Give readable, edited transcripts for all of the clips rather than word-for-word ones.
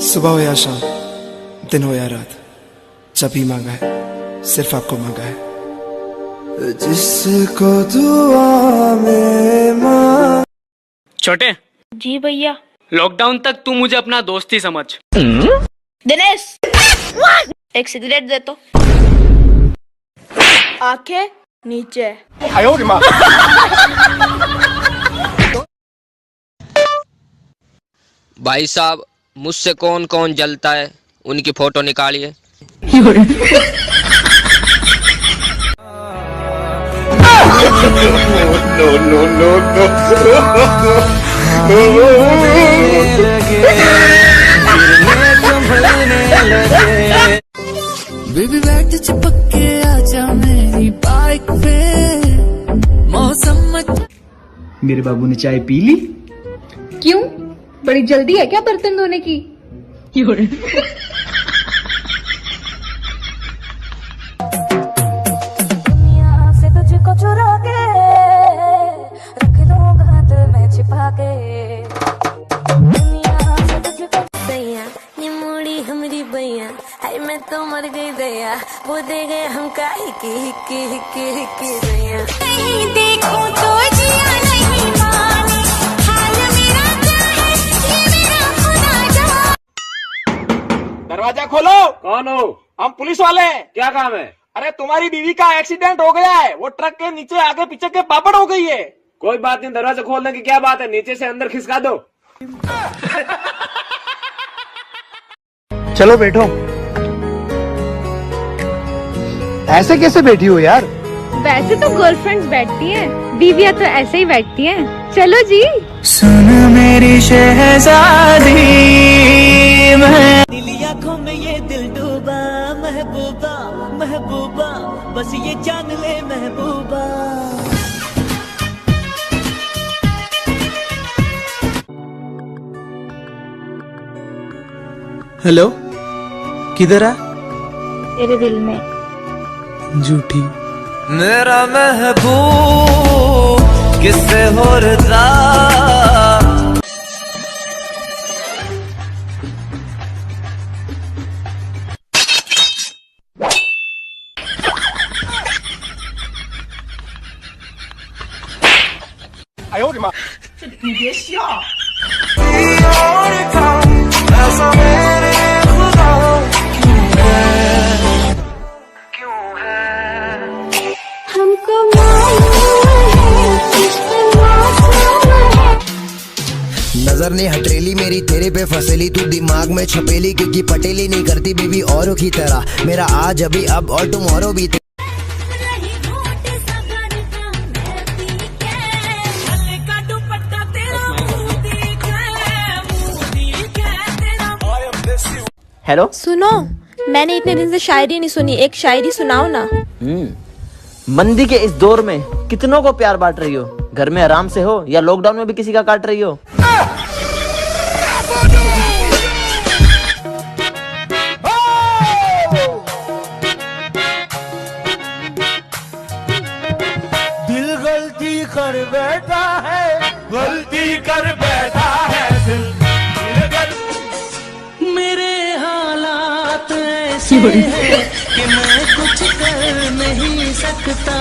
सुबह हो या शाम, दिन हो या रात, जब भी मांगा है सिर्फ आपको मांगा है। जिसको दुआ में मांग। छोटे जी भैया। लॉकडाउन तक तू मुझे अपना दोस्त ही समझ। दिनेश एक सिगरेट दे तो। आंखें नीचे। भाई साहब, मुझसे कौन कौन जलता है उनकी फोटो निकालिए। बेबी बैठ चिपक के आजा मेरी बाइक पे, मौसम। मेरे बाबू ने चाय पी ली? क्यों, बड़ी जल्दी है क्या बर्तन धोने की? दुनिया से तुझको चुरा के रख दूंगा दिल में छिपा के। दुनिया से तुझको दैया, ये मोड़ी हमारी बैया, हाय मैं तो मर गई दैया, वो दे गए हम का हिक्की दैया। नहीं देखूं तो जिया नहीं माने, हाल मेरा क्या है ये मेरा खुदा जाने। दरवाजा खोलो। कौन हो? हम पुलिस वाले। क्या काम है? अरे तुम्हारी बीवी का एक्सीडेंट हो गया है, वो ट्रक के नीचे आगे पीछे के पापड़ हो गई है। कोई बात नहीं, दरवाजा खोलने की क्या बात है, नीचे से अंदर खिसका दो। चलो बैठो। ऐसे कैसे बैठी हो यार? वैसे तो गर्लफ्रेंड्स बैठती हैं, बीवियां तो ऐसे ही बैठती हैं। चलो जी। सुन मेरी शहजादी, नीली आंखों में ये दिल डूबा, महबूबा महबूबा बस ये जान ले महबूबा। हेलो, किधर है? तेरे दिल में। झूठी। मेरा महबूब किससे हो रजा।你别笑。नजर ने हथेली मेरी तेरे पे फसेली, तू दिमाग में छपेली, क्योंकि पटेली नहीं करती बीबी औरों की तरह। मेरा आज अभी अब और टुमारो भी। हेलो, सुनो, मैंने इतने दिन से शायरी नहीं सुनी, एक शायरी सुनाओ ना। मंदी के इस दौर में कितनों को प्यार बांट रही हो? घर में आराम से हो या लॉकडाउन में भी किसी का काट रही हो? दिल गलती कर बैठा है, गलती कर बैठा है दिल। मेरे हालात ऐसे हैं कि मैं कुछ कर नहीं सकता।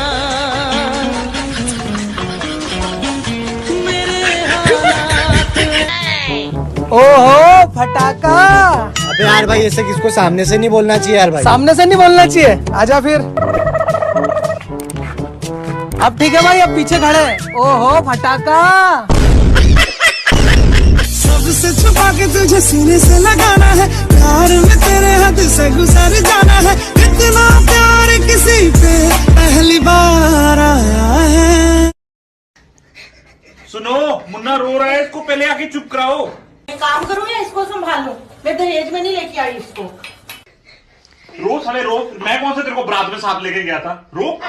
ओहो फटाका। अबे यार भाई, ऐसे किसको सामने से नहीं बोलना चाहिए यार भाई। सामने से नहीं बोलना चाहिए, आजा फिर। अब ठीक है भाई, अब पीछे खड़े। ओहो फटाका। सबसे छुपा के तुझे सीने से लगाना है, प्यार में तेरे हद से गुजर जाना है। इतना प्यार किसी पे पहली बार आया है। सुनो, मुन्ना रो रहा है, इसको पहले आके चुप कराओ। काम करूँ या इसको संभालूं? मैं दहेज में नहीं लेके आई इसको। रोज साले रोज, मैं कौन से तेरे को बरात में साथ लेके गया था? रो।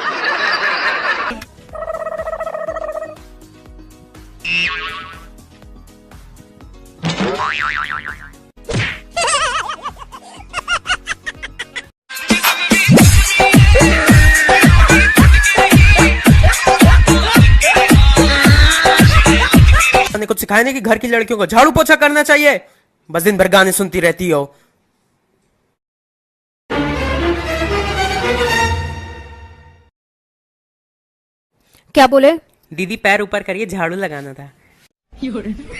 सिखाए नहीं कि घर की लड़कियों को झाड़ू पोछा करना चाहिए, बस दिन भर गाने सुनती रहती हो। क्या बोले? दीदी पैर ऊपर करिए, झाड़ू लगाना था।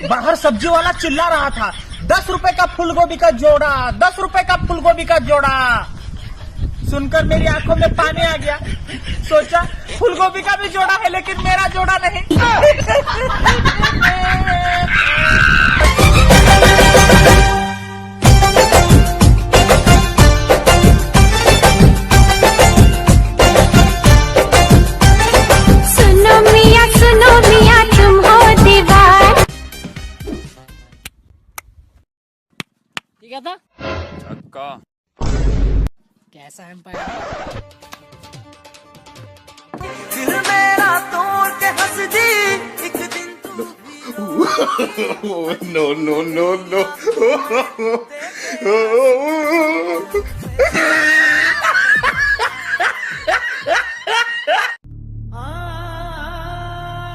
बाहर सब्जी वाला चिल्ला रहा था, 10 रुपए का फूलगोभी का जोड़ा, 10 रुपए का फूलगोभी का जोड़ा। सुनकर मेरी आंखों में पानी आ गया। सोचा फूलगोभी का भी जोड़ा है लेकिन मेरा जोड़ा नहीं। सुनो मियां तुम हो दीवार। क्या था? छक्का। कैसा एम्पायर? दिल मेरा तोड़ के हंस दी एक दिन तू। No no no no.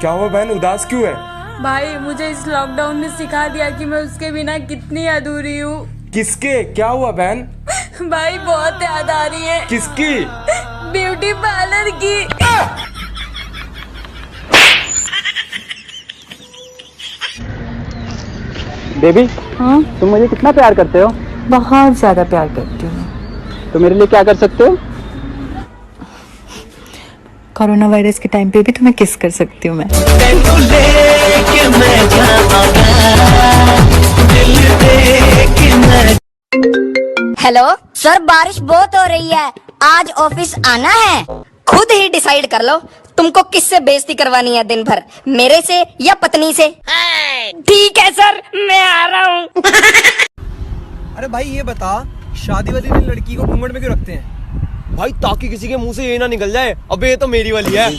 क्या हुआ बहन, उदास क्यों है? भाई मुझे इस लॉकडाउन ने सिखा दिया कि मैं उसके बिना कितनी अधूरी हूँ। किसके? क्या हुआ बहन? भाई बहुत याद आ रही है। किसकी? ब्यूटी पार्लर की। बेबी, हाँ? तुम मुझे कितना प्यार करते हो? बहुत ज्यादा प्यार करती हूँ। तो मेरे लिए क्या कर सकते हो? कोरोना वायरस के टाइम पे भी तुम्हें किस कर सकती हूँ मैं। हेलो सर, बारिश बहुत हो रही है, आज ऑफिस आना है? खुद ही डिसाइड कर लो तुमको किससे बेइज्जती करवानी है दिन भर, मेरे से या पत्नी से। ठीक है सर, मैं आ रहा हूँ। अरे भाई ये बता, शादी वाली दिन लड़की को घूंघट में क्यों रखते हैं? भाई ताकि किसी के मुंह से ये ना निकल जाए, अबे ये तो मेरी वाली है।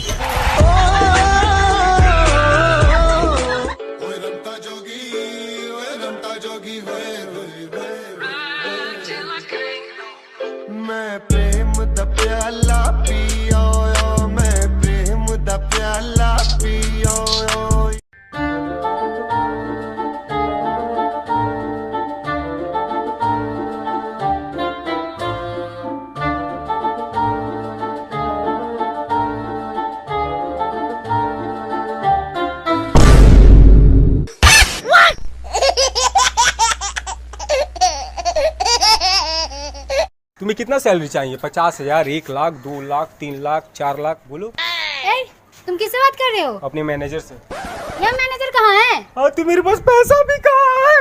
मैं प्रेम दा प्याला पियो, मैं प्रेम दा प्याला पियो। तुम्हें कितना सैलरी चाहिए? 50,000, 1 लाख, 2 लाख, 3 लाख, 4 लाख? बोलो। तुम किससे बात कर रहे हो? अपने मैनेजर से। यार मैनेजर कहाँ है? हाँ तो मेरे पास पैसा भी कहाँ है?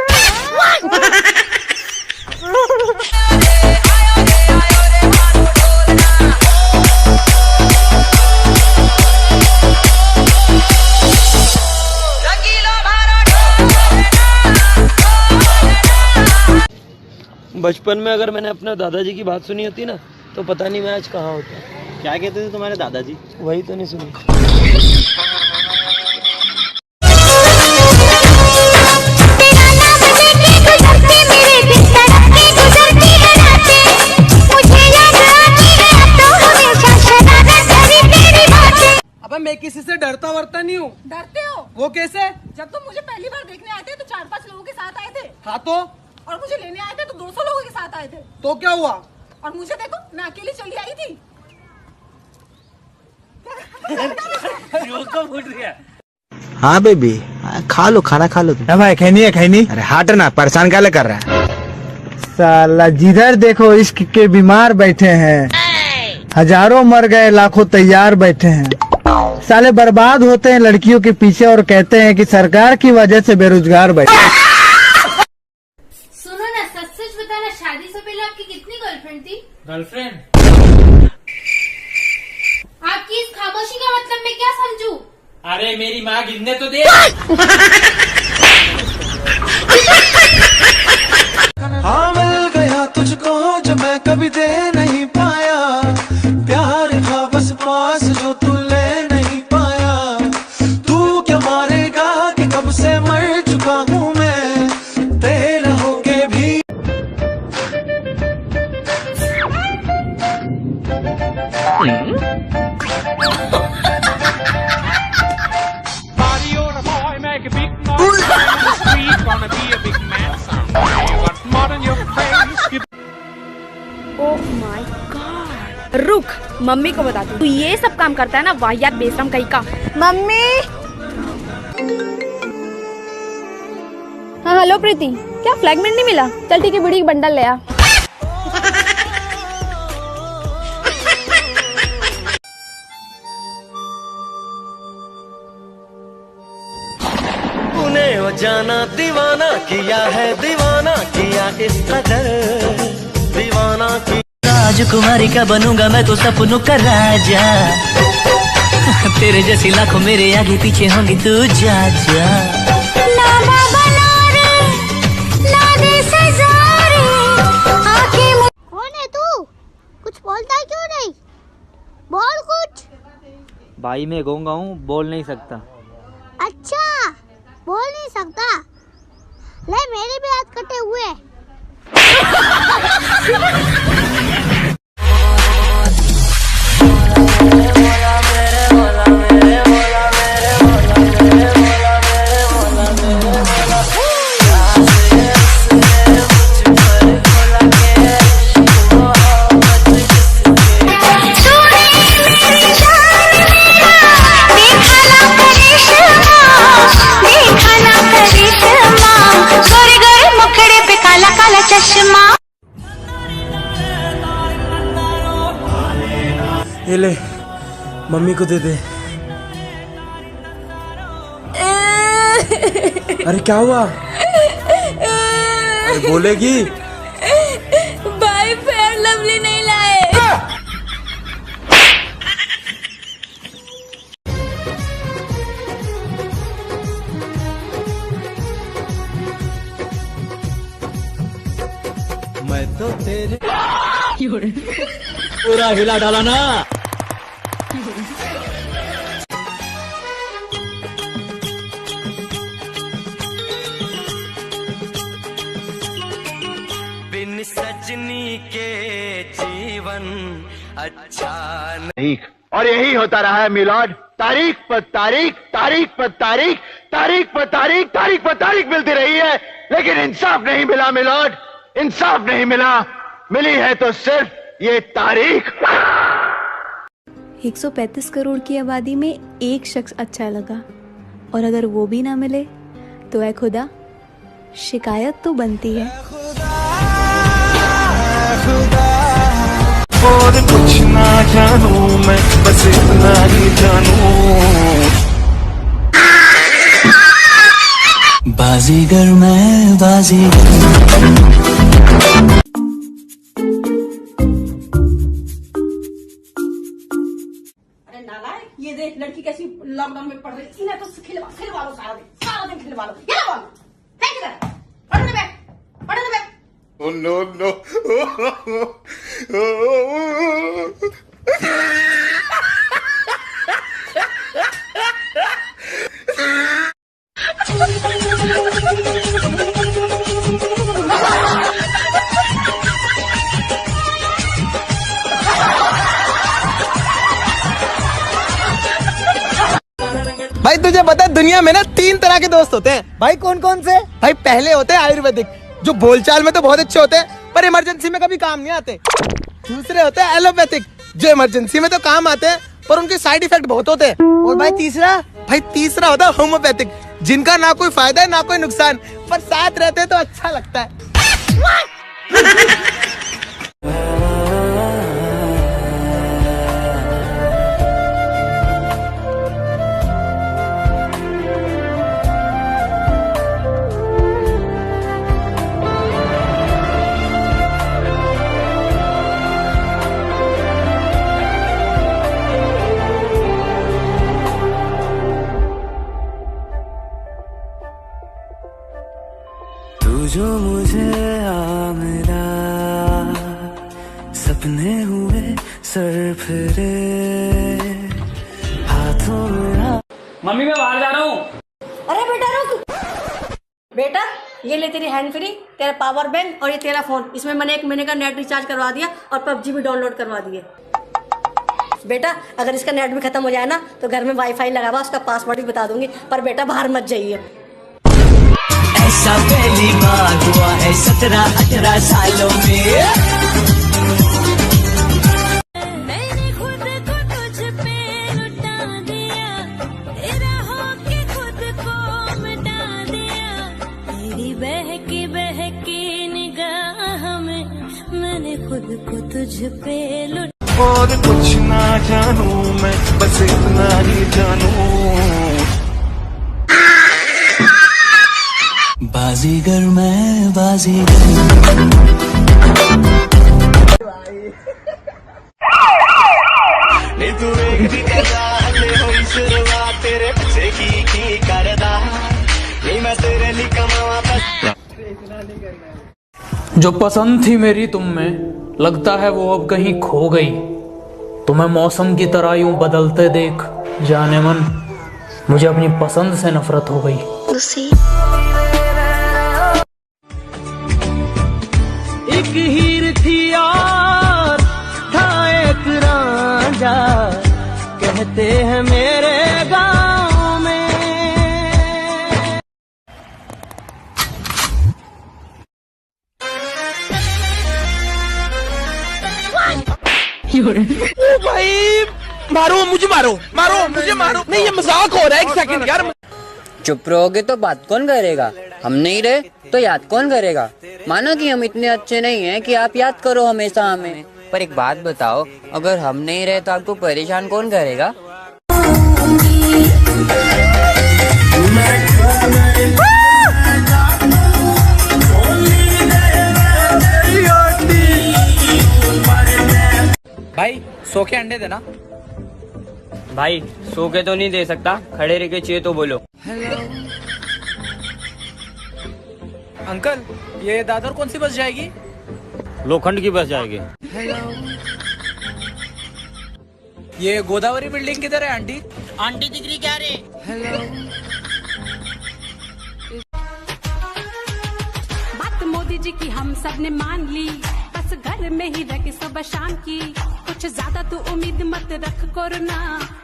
बचपन में अगर मैंने अपने दादाजी की बात सुनी होती ना, तो पता नहीं मैं आज कहाँ होता। क्या कहते थे तुम्हारे दादाजी? वही तो नहीं सुनी। अब मैं किसी से डरता वरता नहीं हूँ। डरते हो? वो कैसे? जब तुम मुझे पहली बार देखने आए थे तो 4-5 लोगों के साथ आए थे। हाँ तो? और मुझे लेने आए थे तो 200 लोगों के साथ आए थे। तो क्या हुआ? और मुझे देखो, मैं अकेली चली आई थी। हाँ बेबी, खा लो, खाना खा लो। भाई खैनी है खैनी। अरे हट ना, परेशान क्या कर रहा है? साला जिधर देखो इश्क के बीमार बैठे हैं, हजारों मर गए, लाखों तैयार बैठे हैं। साले बर्बाद होते हैं लड़कियों के पीछे और कहते हैं कि सरकार की वजह से बेरोजगार बैठे। सुनो ना, सच सच बताना, शादी से पहले आपकी कितनी गर्लफ्रेंड थी? गर्लफ्रेंड? आपकी इस खामोशी का मतलब मैं क्या समझूं? अरे मेरी माँ गिनने तो दे। हाँ मिल गया तुझको जो मैं कभी दे नहीं पाया, प्यार था बस पास जो तू ले नहीं पाया। तू क्या मारेगा कि कब से मर चुका हूँ मैं तेरा होके भी। रुक, मम्मी को बता तू ये सब काम करता है ना, वाहियात बेशरम कहीं का। मम्मी। हाँ हेलो प्रीति, क्या फ्लैगमेंट नहीं मिला? चल ठीक है, बड़ी बंडल ले आ। वो जाना दीवाना किया है, दीवाना किया इस कदर दीवाना की। राजकुमारी का बनूंगा मैं तो सपनों का राजा, तेरे जैसी लाखों मेरे आगे पीछे होंगी, तू जा जा। कौन है तू? कुछ बोलता है क्यों नहीं? बोल कुछ। भाई मैं गूंगा हूँ, बोल नहीं सकता। अच्छा बोल नहीं सकता, ले मेरे भी हाथ कटे हुए। ये ले, मम्मी को दे दे। अरे क्या हुआ? अरे बोलेगी? भाई फेयर लवली नहीं लाए। मैं तो तेरे पूरा हिला डाला ना। बिन सजनी के जीवन अच्छा नहीं। और यही होता रहा है मिलॉर्ड, तारीख पर तारीख, तारीख पर तारीख, तारीख पर तारीख, तारीख पर तारीख मिलती रही है, लेकिन इंसाफ नहीं मिला मिलॉर्ड, इंसाफ नहीं मिला। मिली है तो सिर्फ ये तारीख। 135 करोड़ की आबादी में एक शख्स अच्छा लगा, और अगर वो भी ना मिले तो ऐ खुदा, शिकायत तो बनती है। और कुछ ना जानू मैं, बस इतना ही जानू। बाजीगर मैं बाजीगर। ये देख लड़की कैसी लॉकडाउन में पढ़ रही, इन्हें तो खिलवा लो सारा दिन खिलवा लो। ये बोल, फेंक इधर, पढ़ने बैठ। Oh no no! भाई तुझे पता है दुनिया में ना 3 तरह के दोस्त होते हैं। भाई कौन कौन से? भाई पहले होते हैं आयुर्वेदिक, जो बोलचाल में तो बहुत अच्छे होते हैं पर इमरजेंसी में कभी काम नहीं आते। दूसरे होते हैं एलोपैथिक, जो इमरजेंसी में तो काम आते हैं पर उनके साइड इफेक्ट बहुत होते हैं। और भाई तीसरा होता है होम्योपैथिक, जिनका ना कोई फायदा है ना कोई नुकसान, पर साथ रहते हैं तो अच्छा लगता है। जो मुझे मिला, सपने हुए सर फिरे हाथों में। मम्मी मैं बाहर जा रहा हूँ। अरे बेटा रुक। बेटा ये ले तेरी हैंड फ्री, तेरा पावर बैंक और ये तेरा फोन। इसमें मैंने 1 महीने का नेट रिचार्ज करवा दिया और PUBG भी डाउनलोड करवा दिए। बेटा अगर इसका नेट भी खत्म हो जाए ना तो घर में वाईफाई लगा हुआ, उसका पासवर्ड भी बता दूंगी, पर बेटा बाहर मत जाइए। ऐसा पहली बार हुआ है 17-18 सालों में। खुद को तुझ पे लुट। और कुछ ना जानू मैं, बस इतना ही जानू। बाजीगर मैं बाजीगर। नी तू एक दी गल होई शुरुआत तेरे पीछे की करदा। नी मैं तेरे लिए कमावा बस। जो पसंद थी मेरी तुम में, लगता है वो अब कहीं खो गई। तुम्हें मौसम की तरह यूं बदलते देख जाने मन, मुझे अपनी पसंद से नफरत हो गई। एक हीर थी यार था एक रांझा, कहते हैं मेरे गाँव में। ओ भाई मारो मुझे, मारो मारो मुझे, मारो नहीं, ये मजाक हो रहा है। एक सेकंड यार। चुप रहोगे तो बात कौन करेगा? हम नहीं रहे तो याद कौन करेगा? मानो कि हम इतने अच्छे नहीं हैं कि आप याद करो हमेशा हमें, पर एक बात बताओ, अगर हम नहीं रहे तो आपको परेशान कौन करेगा? भाई सो के अंडे देना। भाई सो के तो नहीं दे सकता, खड़े रह के चाहिए तो बोलो। अंकल ये दादर कौन सी बस जाएगी? लोखंड की बस जाएगी। ये गोदावरी बिल्डिंग किधर है आंटी? आंटी दिख रही क्या रे? बात मोदी जी की हम सब ने मान ली, बस घर में ही रह के सुबह शाम की। कुछ ज्यादा तू उम्मीद मत रख कोरोना,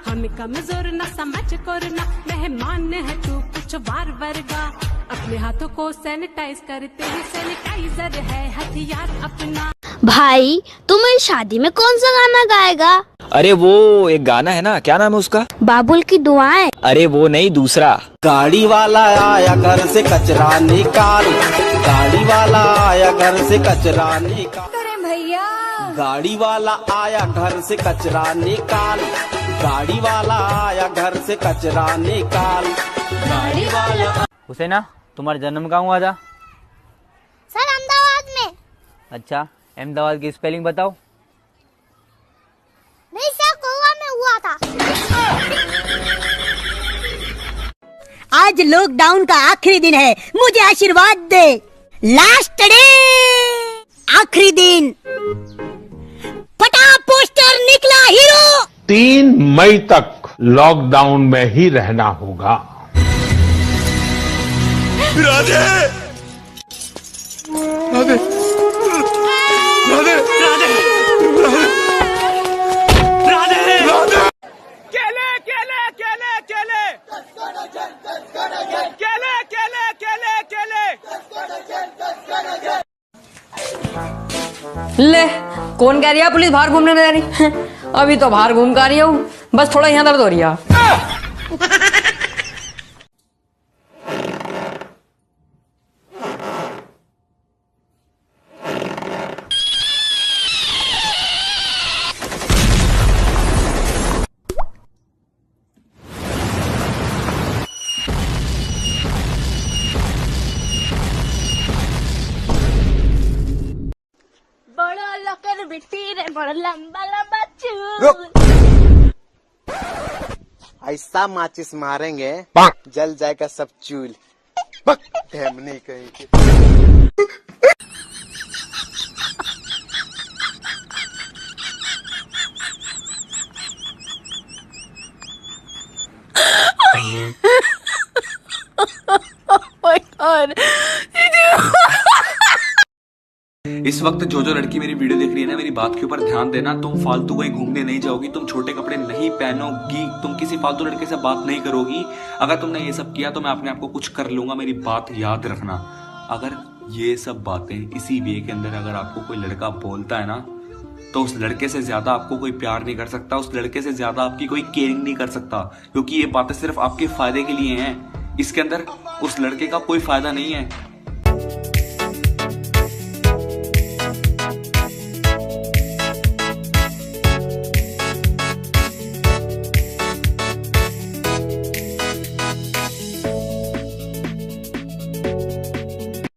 हमें कमजोर न समझ कोरोना। मेहमान है तू कुछ बार वर्गा, अपने हाथों को सैनिटाइज करते ही सैनिटाइजर है हथियार अपना। भाई तू मेरी शादी में कौन सा गाना गाएगा? अरे वो एक गाना है ना, क्या नाम है उसका? बाबुल की दुआएं। अरे वो नहीं, दूसरा। गाड़ी वाला आया घर से कचरा निकाल, गाड़ी वाला आया घर से कचरा निकाल। भैया गाड़ी वाला आया घर से कचरा निकाल, गाड़ी वाला आया घर से कचरा निकाल, गाड़ी वाला। हुसैना तुम्हारा जन्म कहाँ हुआ था? सर अहमदाबाद में। अच्छा, अहमदाबाद की स्पेलिंग बताओ। नहीं सर, गोवा में हुआ था। आज लॉकडाउन का आखिरी दिन है, मुझे आशीर्वाद दे। लास्ट डे, आखिरी दिन, फटा पोस्टर निकला हीरो। 3 मई तक लॉकडाउन में ही रहना होगा। राधे राधे राधे राधे राधे राधे। केले केले केले केले केले केले केले केले। ले कौन कह रही है पुलिस बाहर घूमने जा रही? अभी तो बाहर घूम कर रही हूँ, बस थोड़ा यहाँ दर्द हो रही है। बड़ा लकर बिट्टी रे, बड़ा लंबा लंबा चूल। ऐसा माचिस मारेंगे जल जाएगा सब चूल। ढेमनी कहीं के। my God. इस वक्त जो लड़की मेरी वीडियो देख रही है ना, मेरी बात के ऊपर ध्यान देना। तुम फालतू कहीं घूमने नहीं जाओगी, तुम छोटे कपड़े नहीं पहनोगी, तुम किसी फालतू लड़के से बात नहीं करोगी। अगर तुमने ये सब किया तो मैं अपने आप को कुछ कर लूंगा, मेरी बात याद रखना। अगर ये सब बातें इसी वे के अंदर अगर आपको कोई लड़का बोलता है ना, तो उस लड़के से ज्यादा आपको कोई प्यार नहीं कर सकता, उस लड़के से ज्यादा आपकी कोई केयरिंग नहीं कर सकता, क्योंकि ये बातें सिर्फ आपके फायदे के लिए हैं। इसके अंदर उस लड़के का कोई फायदा नहीं है।